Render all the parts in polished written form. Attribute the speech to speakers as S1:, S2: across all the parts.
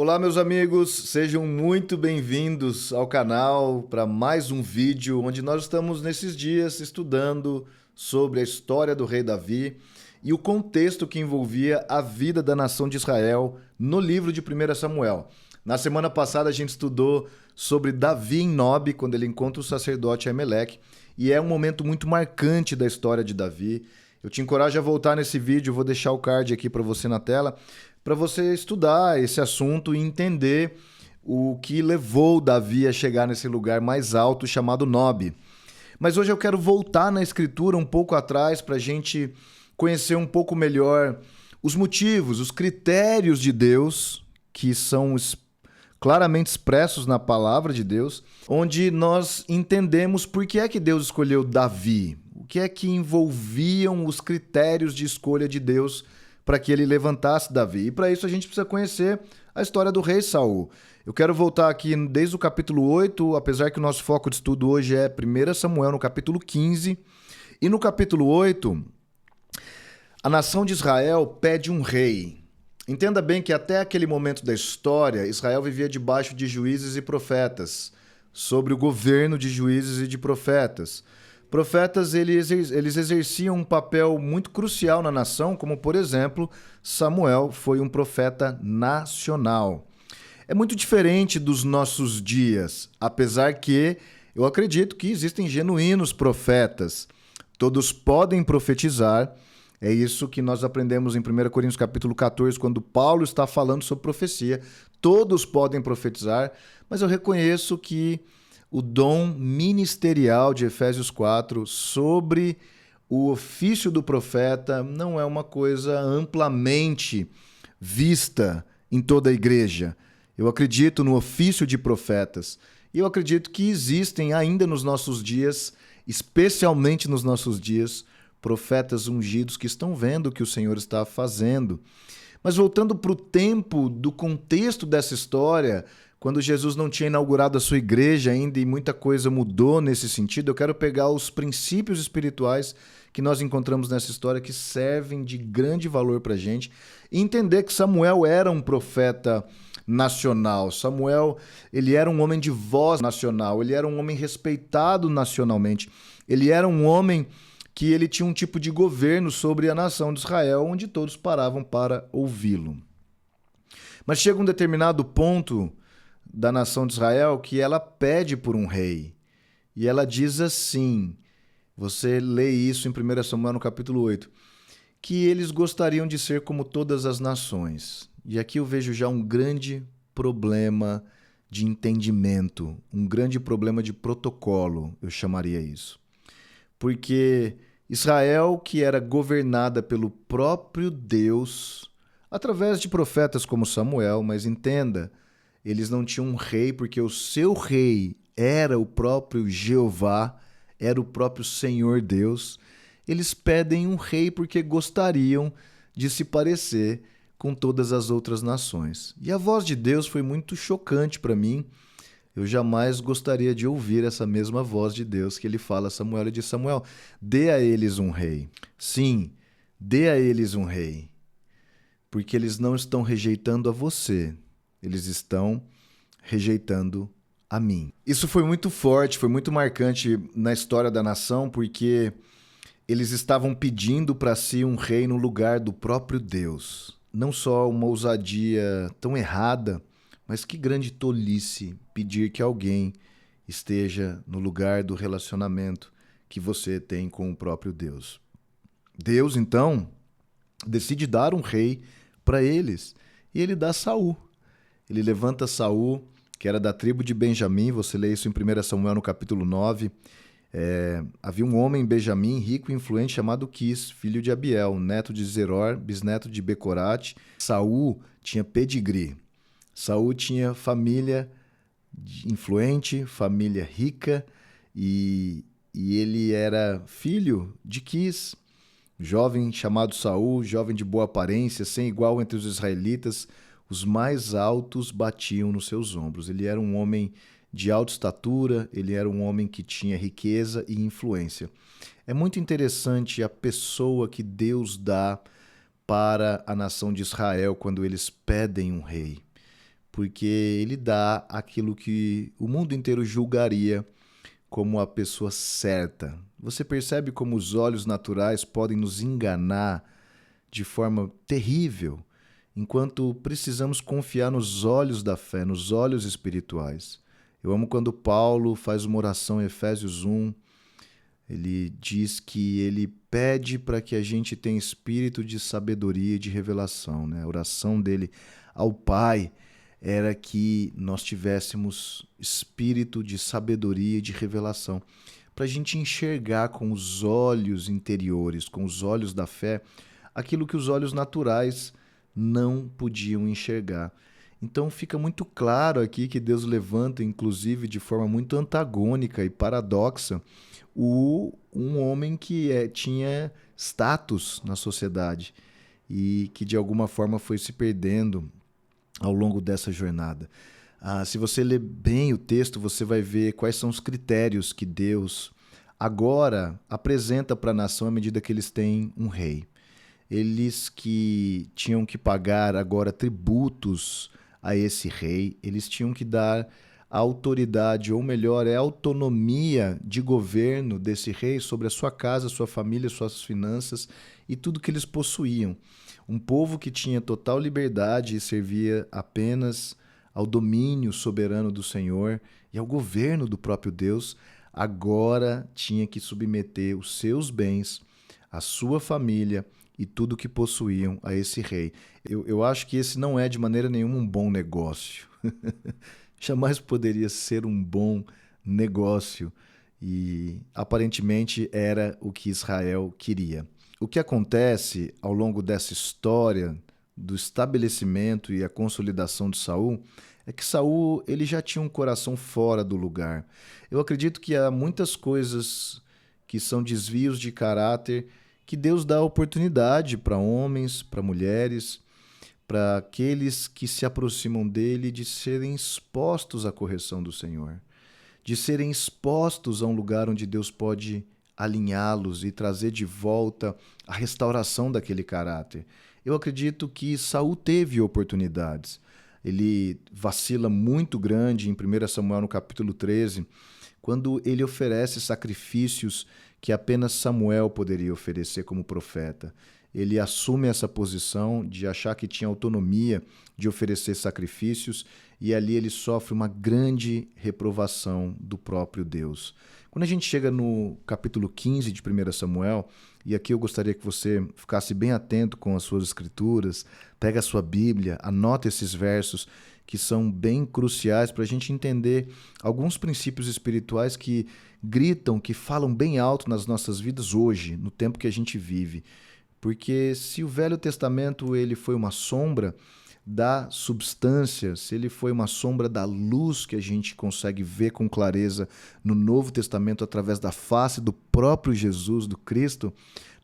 S1: Olá, meus amigos, sejam muito bem-vindos ao canal para mais um vídeo onde nós estamos nesses dias estudando sobre a história do rei Davi e o contexto que envolvia a vida da nação de Israel no livro de 1 Samuel. Na semana passada a gente estudou sobre Davi em Nob, quando ele encontra o sacerdote Ameleque, e é um momento muito marcante da história de Davi. Eu te encorajo a voltar nesse vídeo, vou deixar o card aqui para você na tela, para você estudar esse assunto e entender o que levou Davi a chegar nesse lugar mais alto chamado Nob. Mas hoje eu quero voltar na escritura um pouco atrás para a gente conhecer um pouco melhor os motivos, os critérios de Deus que são claramente expressos na palavra de Deus, onde nós entendemos por que é que Deus escolheu Davi, o que é que envolviam os critérios de escolha de Deus para que ele levantasse Davi. E para isso a gente precisa conhecer a história do rei Saul. Eu quero voltar aqui desde o capítulo 8, apesar que o nosso foco de estudo hoje é 1 Samuel no capítulo 15. E no capítulo 8, a nação de Israel pede um rei. Entenda bem que até aquele momento da história, Israel vivia debaixo de juízes e profetas, sobre o governo de juízes e de profetas. Profetas, eles exerciam um papel muito crucial na nação, como, por exemplo, Samuel foi um profeta nacional. É muito diferente dos nossos dias, apesar que eu acredito que existem genuínos profetas. Todos podem profetizar. É isso que nós aprendemos em 1 Coríntios capítulo 14, quando Paulo está falando sobre profecia. Todos podem profetizar, mas eu reconheço que o dom ministerial de Efésios 4 sobre o ofício do profeta não é uma coisa amplamente vista em toda a igreja. Eu acredito no ofício de profetas e eu acredito que existem ainda nos nossos dias, especialmente nos nossos dias, profetas ungidos que estão vendo o que o Senhor está fazendo. Mas voltando para o tempo do contexto dessa história, quando Jesus não tinha inaugurado a sua igreja ainda e muita coisa mudou nesse sentido, eu quero pegar os princípios espirituais que nós encontramos nessa história que servem de grande valor para a gente e entender que Samuel era um profeta nacional. Samuel, ele era um homem de voz nacional, ele era um homem respeitado nacionalmente, ele era um homem que ele tinha um tipo de governo sobre a nação de Israel, onde todos paravam para ouvi-lo. Mas chega um determinado ponto da nação de Israel que ela pede por um rei. E ela diz assim, você lê isso em 1 Samuel no capítulo 8, que eles gostariam de ser como todas as nações. E aqui eu vejo já um grande problema de entendimento, um grande problema de protocolo, eu chamaria isso. Porque Israel, que era governada pelo próprio Deus, através de profetas como Samuel, mas entenda, eles não tinham um rei porque o seu rei era o próprio Jeová, era o próprio Senhor Deus. Eles pedem um rei porque gostariam de se parecer com todas as outras nações. E a voz de Deus foi muito chocante para mim. Eu jamais gostaria de ouvir essa mesma voz de Deus que ele fala a Samuel. Ele diz, Samuel, dê a eles um rei. Sim, dê a eles um rei. Porque eles não estão rejeitando a você. Eles estão rejeitando a mim. Isso foi muito forte, foi muito marcante na história da nação, porque eles estavam pedindo para si um rei no lugar do próprio Deus. Não só uma ousadia tão errada, mas que grande tolice pedir que alguém esteja no lugar do relacionamento que você tem com o próprio Deus. Deus, então, decide dar um rei para eles e ele dá Saul. Ele levanta Saul, que era da tribo de Benjamim, você lê isso em 1 Samuel no capítulo 9. Havia um homem em Benjamim, rico e influente, chamado Quis, filho de Abiel, neto de Zeror, bisneto de Becorate. Saul tinha pedigree. Saul tinha família influente, família rica, e ele era filho de Quis, jovem chamado Saul, jovem de boa aparência, sem igual entre os israelitas, os mais altos batiam nos seus ombros. Ele era um homem de alta estatura, ele era um homem que tinha riqueza e influência. É muito interessante a pessoa que Deus dá para a nação de Israel quando eles pedem um rei. porque ele dá aquilo que o mundo inteiro julgaria como a pessoa certa. Você percebe como os olhos naturais podem nos enganar de forma terrível, enquanto precisamos confiar nos olhos da fé, nos olhos espirituais. Eu amo quando Paulo faz uma oração em Efésios 1. Ele diz que ele pede para que a gente tenha espírito de sabedoria e de revelação, né? A oração dele ao Pai era que nós tivéssemos espírito de sabedoria e de revelação, para a gente enxergar com os olhos interiores, com os olhos da fé, aquilo que os olhos naturais não podiam enxergar. Então fica muito claro aqui que Deus levanta, inclusive de forma muito antagônica e paradoxa, um homem que tinha status na sociedade e que de alguma forma foi se perdendo ao longo dessa jornada. Se você ler bem o texto, você vai ver quais são os critérios que Deus agora apresenta para a nação à medida que eles têm um rei. Eles que tinham que pagar agora tributos a esse rei, eles tinham que dar a autoridade, ou melhor, a autonomia de governo desse rei sobre a sua casa, sua família, suas finanças e tudo que eles possuíam. Um povo que tinha total liberdade e servia apenas ao domínio soberano do Senhor e ao governo do próprio Deus, agora tinha que submeter os seus bens, a sua família e tudo que possuíam a esse rei. Eu acho que esse não é de maneira nenhuma um bom negócio. Jamais poderia ser um bom negócio e aparentemente era o que Israel queria. O que acontece ao longo dessa história do estabelecimento e a consolidação de Saul é que Saul ele já tinha um coração fora do lugar. Eu acredito que há muitas coisas que são desvios de caráter que Deus dá oportunidade para homens, para mulheres, para aqueles que se aproximam dele de serem expostos à correção do Senhor, de serem expostos a um lugar onde Deus pode alinhá-los e trazer de volta a restauração daquele caráter. Eu acredito que Saul teve oportunidades. Ele vacila muito grande em 1 Samuel no capítulo 13, quando ele oferece sacrifícios que apenas Samuel poderia oferecer como profeta. Ele assume essa posição de achar que tinha autonomia de oferecer sacrifícios e ali ele sofre uma grande reprovação do próprio Deus. Quando a gente chega no capítulo 15 de 1 Samuel, e aqui eu gostaria que você ficasse bem atento com as suas escrituras, pega a sua Bíblia, anota esses versos que são bem cruciais para a gente entender alguns princípios espirituais que gritam, que falam bem alto nas nossas vidas hoje, no tempo que a gente vive. Porque se o Velho Testamento ele foi uma sombra da substância, se ele foi uma sombra da luz que a gente consegue ver com clareza no Novo Testamento através da face do próprio Jesus, do Cristo,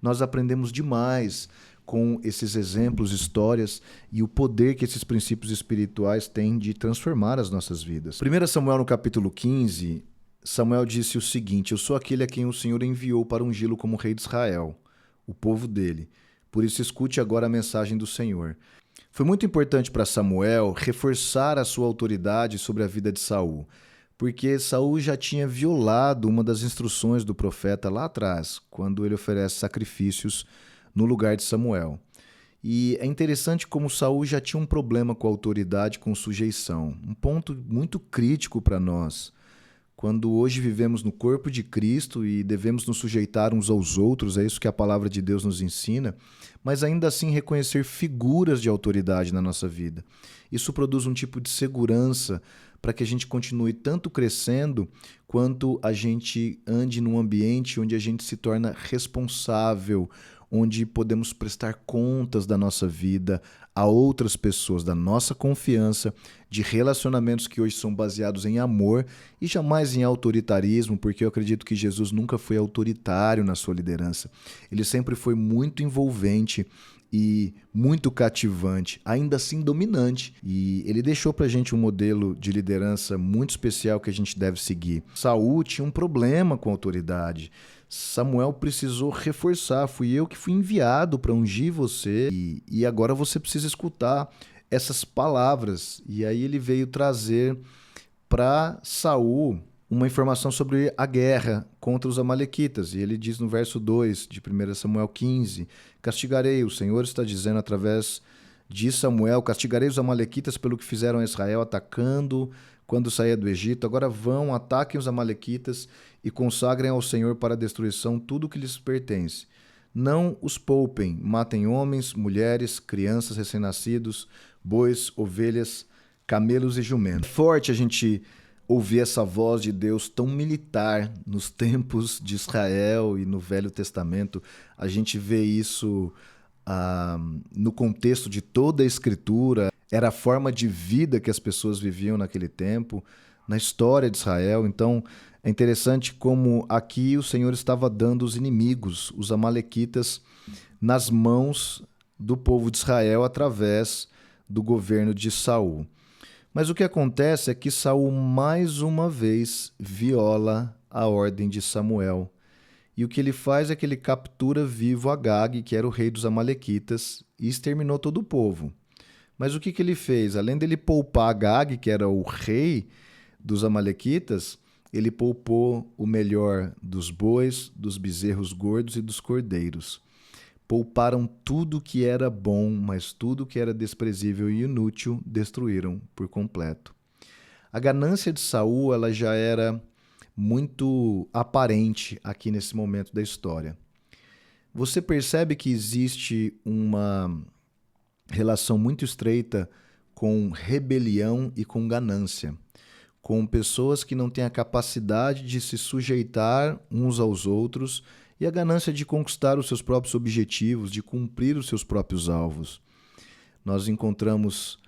S1: nós aprendemos demais com esses exemplos, histórias e o poder que esses princípios espirituais têm de transformar as nossas vidas. 1 Samuel no capítulo 15, Samuel disse o seguinte: eu sou aquele a quem o Senhor enviou para ungí-lo como rei de Israel, o povo dele. Por isso escute agora a mensagem do Senhor. Foi muito importante para Samuel reforçar a sua autoridade sobre a vida de Saul, porque Saul já tinha violado uma das instruções do profeta lá atrás, quando ele oferece sacrifícios no lugar de Samuel. E é interessante como Saul já tinha um problema com a autoridade, com sujeição, um ponto muito crítico para nós. Quando hoje vivemos no corpo de Cristo e devemos nos sujeitar uns aos outros, é isso que a palavra de Deus nos ensina, mas ainda assim reconhecer figuras de autoridade na nossa vida. Isso produz um tipo de segurança para que a gente continue tanto crescendo, quanto a gente ande num ambiente onde a gente se torna responsável, onde podemos prestar contas da nossa vida a outras pessoas, da nossa confiança, de relacionamentos que hoje são baseados em amor e jamais em autoritarismo, porque eu acredito que Jesus nunca foi autoritário na sua liderança. Ele sempre foi muito envolvente e muito cativante, ainda assim dominante. E ele deixou pra gente um modelo de liderança muito especial que a gente deve seguir. Saul tinha um problema com a autoridade. Samuel precisou reforçar, fui eu que fui enviado para ungir você e agora você precisa escutar essas palavras. E aí ele veio trazer para Saul uma informação sobre a guerra contra os amalequitas. E ele diz no verso 2 de 1 Samuel 15, castigarei, o Senhor está dizendo através de Samuel, castigarei os amalequitas pelo que fizeram a Israel atacando quando saía do Egito. Agora vão, ataquem os amalequitas e consagrem ao Senhor para a destruição tudo o que lhes pertence. Não os poupem, matem homens, mulheres, crianças recém-nascidos, bois, ovelhas, camelos e jumentos. É forte a gente ouvir essa voz de Deus tão militar nos tempos de Israel e no Velho Testamento. A gente vê isso no contexto de toda a Escritura. Era a forma de vida que as pessoas viviam naquele tempo, na história de Israel. Então, é interessante como aqui o Senhor estava dando os inimigos, os amalequitas, nas mãos do povo de Israel através do governo de Saul. Mas o que acontece é que Saul mais uma vez viola a ordem de Samuel. E o que ele faz é que ele captura vivo Agag, que era o rei dos amalequitas, e exterminou todo o povo. Mas o que ele fez? Além dele poupar Agag, que era o rei dos amalequitas, ele poupou o melhor dos bois, dos bezerros gordos e dos cordeiros. Pouparam tudo que era bom, mas tudo que era desprezível e inútil destruíram por completo. A ganância de Saul, ela já era muito aparente aqui nesse momento da história. Você percebe que existe uma relação muito estreita com rebelião e com ganância, com pessoas que não têm a capacidade de se sujeitar uns aos outros e a ganância de conquistar os seus próprios objetivos, de cumprir os seus próprios alvos. Nós encontramos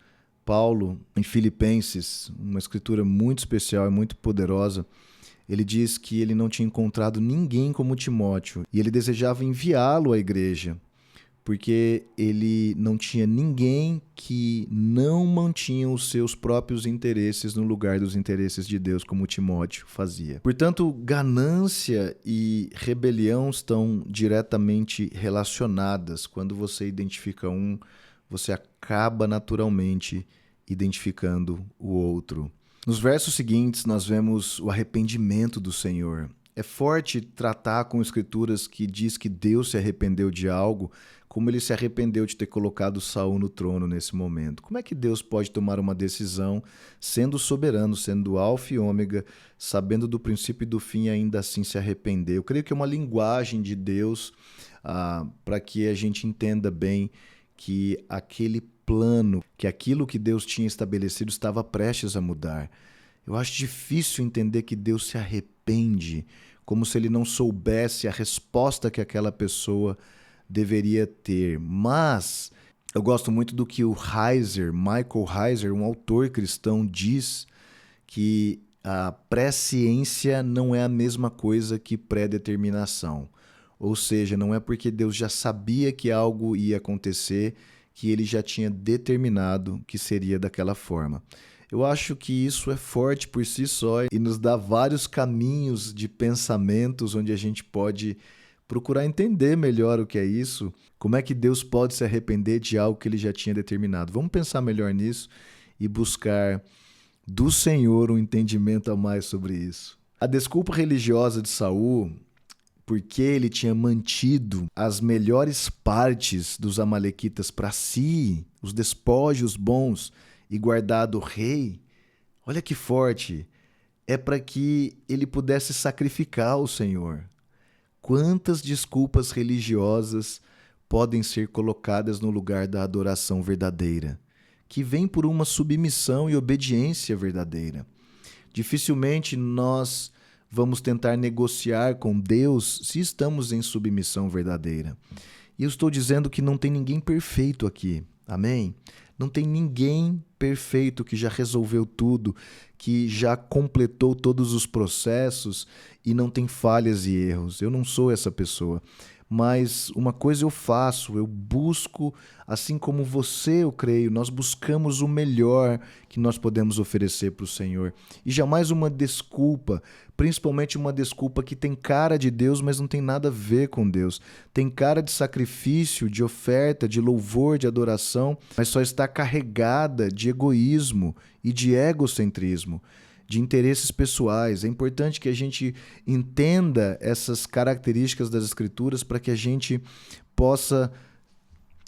S1: Paulo em Filipenses, uma escritura muito especial e muito poderosa. Ele diz que ele não tinha encontrado ninguém como Timóteo e ele desejava enviá-lo à igreja, porque ele não tinha ninguém que não mantinha os seus próprios interesses no lugar dos interesses de Deus, como Timóteo fazia. Portanto, ganância e rebelião estão diretamente relacionadas. Quando você identifica um, você acaba naturalmente identificando o outro. Nos versos seguintes, nós vemos o arrependimento do Senhor. É forte tratar com escrituras que diz que Deus se arrependeu de algo, como ele se arrependeu de ter colocado Saul no trono nesse momento. Como é que Deus pode tomar uma decisão, sendo soberano, sendo alfa e ômega, sabendo do princípio e do fim e ainda assim se arrepender? Eu creio que é uma linguagem de Deus para que a gente entenda bem que aquele plano, que aquilo que Deus tinha estabelecido estava prestes a mudar. Eu acho difícil entender que Deus se arrepende, como se ele não soubesse a resposta que aquela pessoa deveria ter. Mas eu gosto muito do que o Heiser, Michael Heiser, um autor cristão, diz, que a presciência não é a mesma coisa que predeterminação. Ou seja, não é porque Deus já sabia que algo ia acontecer que ele já tinha determinado que seria daquela forma. Eu acho que isso é forte por si só e nos dá vários caminhos de pensamentos onde a gente pode procurar entender melhor o que é isso, como é que Deus pode se arrepender de algo que ele já tinha determinado. Vamos pensar melhor nisso e buscar do Senhor um entendimento a mais sobre isso. A desculpa religiosa de Saul, porque ele tinha mantido as melhores partes dos amalequitas para si, os despojos bons, e guardado o rei, olha que forte, é para que ele pudesse sacrificar o Senhor. Quantas desculpas religiosas podem ser colocadas no lugar da adoração verdadeira, que vem por uma submissão e obediência verdadeira. Dificilmente nós vamos tentar negociar com Deus se estamos em submissão verdadeira. E eu estou dizendo que não tem ninguém perfeito aqui, amém? Não tem ninguém perfeito que já resolveu tudo, que já completou todos os processos e não tem falhas e erros. Eu não sou essa pessoa. mas uma coisa eu faço, eu busco, assim como você, eu creio, nós buscamos o melhor que nós podemos oferecer para o Senhor. E jamais uma desculpa, principalmente uma desculpa que tem cara de Deus, mas não tem nada a ver com Deus. Tem cara de sacrifício, de oferta, de louvor, de adoração, mas só está carregada de egoísmo e de egocentrismo, de interesses pessoais. É importante que a gente entenda essas características das Escrituras para que a gente possa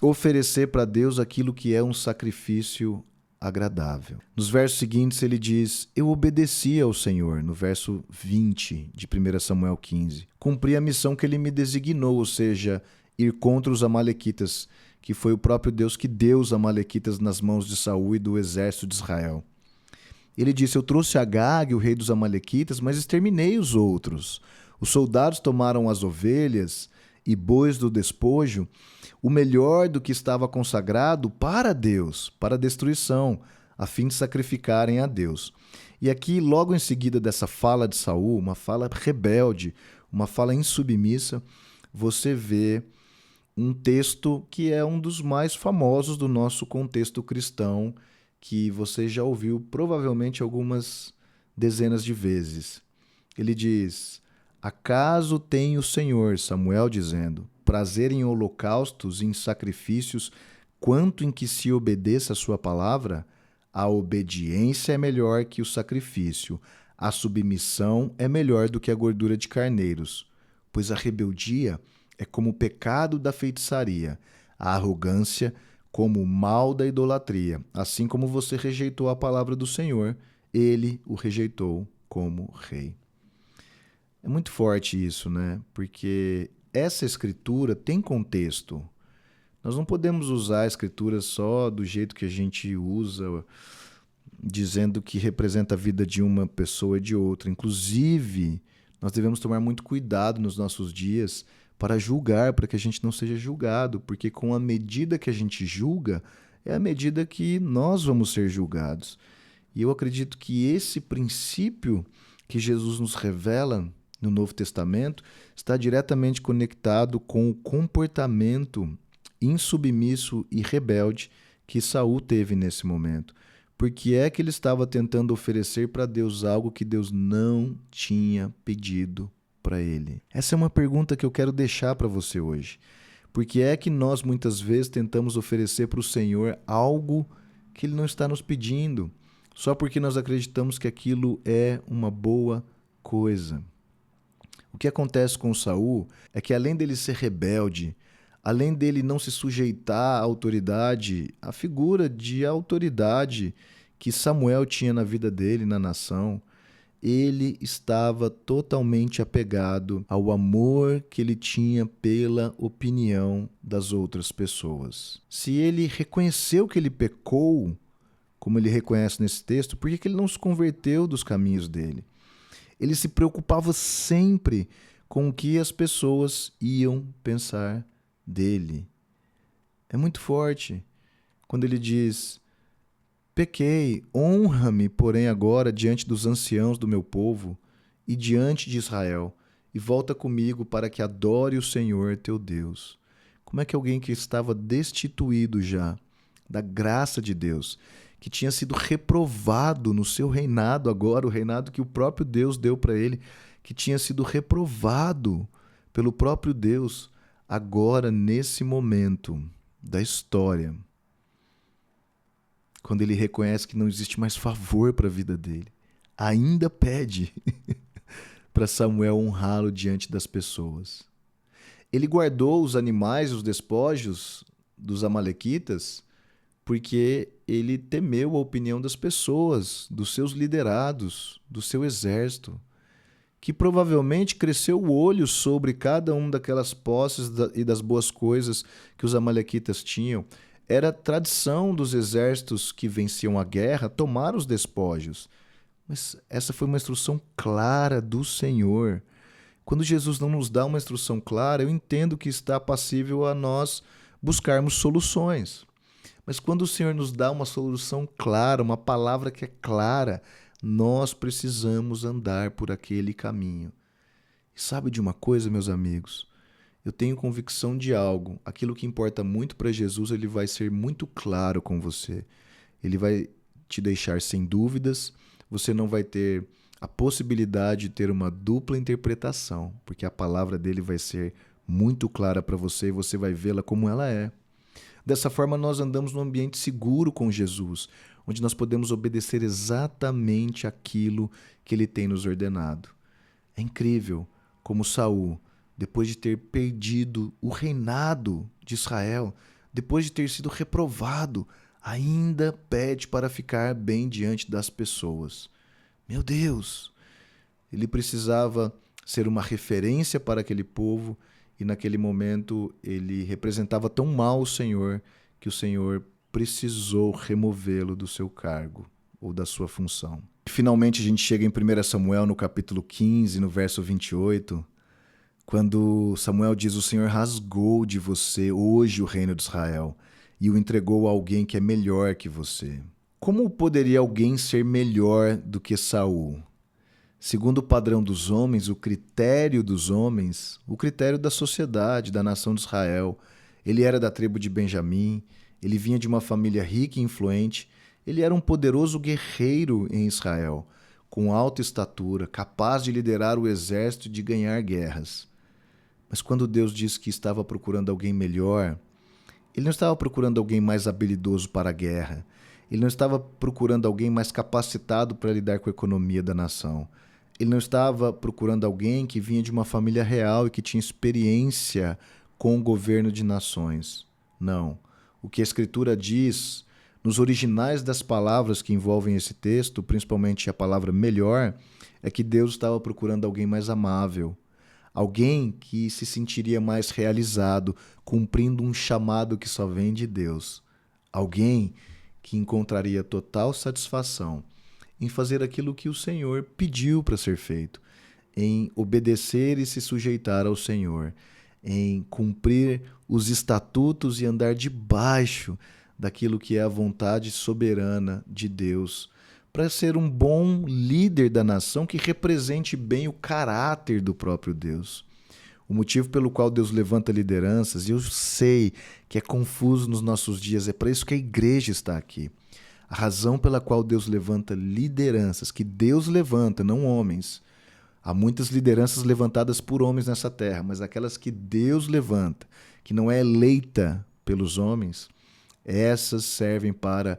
S1: oferecer para Deus aquilo que é um sacrifício agradável. Nos versos seguintes ele diz: eu obedeci ao Senhor, no verso 20 de 1 Samuel 15. Cumpri a missão que ele me designou, ou seja, ir contra os amalequitas, que foi o próprio Deus que deu os amalequitas nas mãos de Saul e do exército de Israel. Ele disse: eu trouxe Agag, o rei dos amalequitas, mas exterminei os outros. Os soldados tomaram as ovelhas e bois do despojo, o melhor do que estava consagrado para Deus, para a destruição, a fim de sacrificarem a Deus. E aqui, logo em seguida dessa fala de Saul, uma fala rebelde, uma fala insubmissa, você vê um texto que é um dos mais famosos do nosso contexto cristão, que você já ouviu provavelmente algumas dezenas de vezes. Ele diz: acaso tem o Senhor, Samuel dizendo, prazer em holocaustos e em sacrifícios, quanto em que se obedeça a sua palavra? A obediência é melhor que o sacrifício, a submissão é melhor do que a gordura de carneiros, pois a rebeldia é como o pecado da feitiçaria, a arrogância como o mal da idolatria. Assim como você rejeitou a palavra do Senhor, ele o rejeitou como rei. É muito forte isso, né? Porque essa escritura tem contexto. Nós não podemos usar a escritura só do jeito que a gente usa, dizendo que representa a vida de uma pessoa e de outra. Inclusive, nós devemos tomar muito cuidado nos nossos dias para julgar, para que a gente não seja julgado, porque com a medida que a gente julga, é a medida que nós vamos ser julgados. E eu acredito que esse princípio que Jesus nos revela no Novo Testamento está diretamente conectado com o comportamento insubmisso e rebelde que Saul teve nesse momento. Porque é que ele estava tentando oferecer para Deus algo que Deus não tinha pedido para ele? Essa é uma pergunta que eu quero deixar para você hoje. Porque é que nós muitas vezes tentamos oferecer para o Senhor algo que Ele não está nos pedindo, só porque nós acreditamos que aquilo é uma boa coisa. O que acontece com Saul é que, além dele ser rebelde, além dele não se sujeitar à autoridade, à figura de autoridade que Samuel tinha na vida dele, na nação, ele estava totalmente apegado ao amor que ele tinha pela opinião das outras pessoas. Se ele reconheceu que ele pecou, como ele reconhece nesse texto, por que ele não se converteu dos caminhos dele? Ele se preocupava sempre com o que as pessoas iam pensar dele. É muito forte quando ele diz: pequei, honra-me, porém, agora diante dos anciãos do meu povo e diante de Israel, e volta comigo para que adore o Senhor teu Deus. Como é que alguém que estava destituído já da graça de Deus, que tinha sido reprovado no seu reinado agora, o reinado que o próprio Deus deu para ele, que tinha sido reprovado pelo próprio Deus, agora, nesse momento da história, quando ele reconhece que não existe mais favor para a vida dele, ainda pede para Samuel honrá-lo diante das pessoas. Ele guardou os animais, os despojos dos amalequitas, porque ele temeu a opinião das pessoas, dos seus liderados, do seu exército, que provavelmente cresceu o olho sobre cada uma daquelas posses e das boas coisas que os amalequitas tinham. Era tradição dos exércitos que venciam a guerra tomar os despojos. Mas essa foi uma instrução clara do Senhor. Quando Jesus não nos dá uma instrução clara, eu entendo que está passível a nós buscarmos soluções. Mas quando o Senhor nos dá uma solução clara, uma palavra que é clara, nós precisamos andar por aquele caminho. E sabe de uma coisa, meus amigos? eu tenho convicção de algo. Aquilo que importa muito para Jesus, ele vai ser muito claro com você. Ele vai te deixar sem dúvidas, você não vai ter a possibilidade de ter uma dupla interpretação, porque a palavra dele vai ser muito clara para você e você vai vê-la como ela é. Dessa forma, nós andamos num ambiente seguro com Jesus, onde nós podemos obedecer exatamente aquilo que ele tem nos ordenado. É incrível como Saul, depois de ter perdido o reinado de Israel, depois de ter sido reprovado, ainda pede para ficar bem diante das pessoas. Meu Deus! Ele precisava ser uma referência para aquele povo e naquele momento ele representava tão mal o Senhor que o Senhor precisou removê-lo do seu cargo ou da sua função. Finalmente a gente chega em 1 Samuel no capítulo 15, no verso 28, quando Samuel diz: o Senhor rasgou de você hoje o reino de Israel e o entregou a alguém que é melhor que você. Como poderia alguém ser melhor do que Saul? Segundo o padrão dos homens, o critério dos homens, o critério da sociedade, da nação de Israel, ele era da tribo de Benjamim, ele vinha de uma família rica e influente, ele era um poderoso guerreiro em Israel, com alta estatura, capaz de liderar o exército e de ganhar guerras. Mas quando Deus disse que estava procurando alguém melhor, ele não estava procurando alguém mais habilidoso para a guerra. Ele não estava procurando alguém mais capacitado para lidar com a economia da nação. Ele não estava procurando alguém que vinha de uma família real e que tinha experiência com o governo de nações. Não. O que a Escritura diz, nos originais das palavras que envolvem esse texto, principalmente a palavra melhor, é que Deus estava procurando alguém mais amável. Alguém que se sentiria mais realizado, cumprindo um chamado que só vem de Deus. Alguém que encontraria total satisfação em fazer aquilo que o Senhor pediu para ser feito, em obedecer e se sujeitar ao Senhor, em cumprir os estatutos e andar debaixo daquilo que é a vontade soberana de Deus, para ser um bom líder da nação que represente bem o caráter do próprio Deus. O motivo pelo qual Deus levanta lideranças, e eu sei que é confuso nos nossos dias, é para isso que a igreja está aqui. A razão pela qual Deus levanta lideranças, que Deus levanta, não homens. Há muitas lideranças levantadas por homens nessa terra, mas aquelas que Deus levanta, que não é eleita pelos homens, essas servem para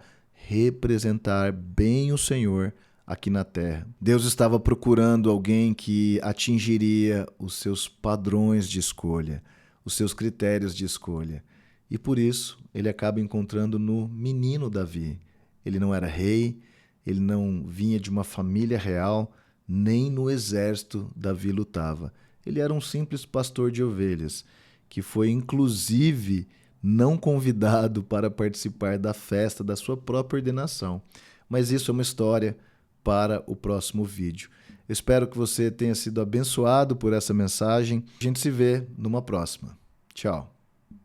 S1: representar bem o Senhor aqui na terra. Deus estava procurando alguém que atingiria os seus padrões de escolha, os seus critérios de escolha. E por isso ele acaba encontrando no menino Davi. Ele não era rei, ele não vinha de uma família real, nem no exército Davi lutava. Ele era um simples pastor de ovelhas, que foi inclusive não convidado para participar da festa da sua própria ordenação. Mas isso é uma história para o próximo vídeo. Espero que você tenha sido abençoado por essa mensagem. A gente se vê numa próxima. Tchau.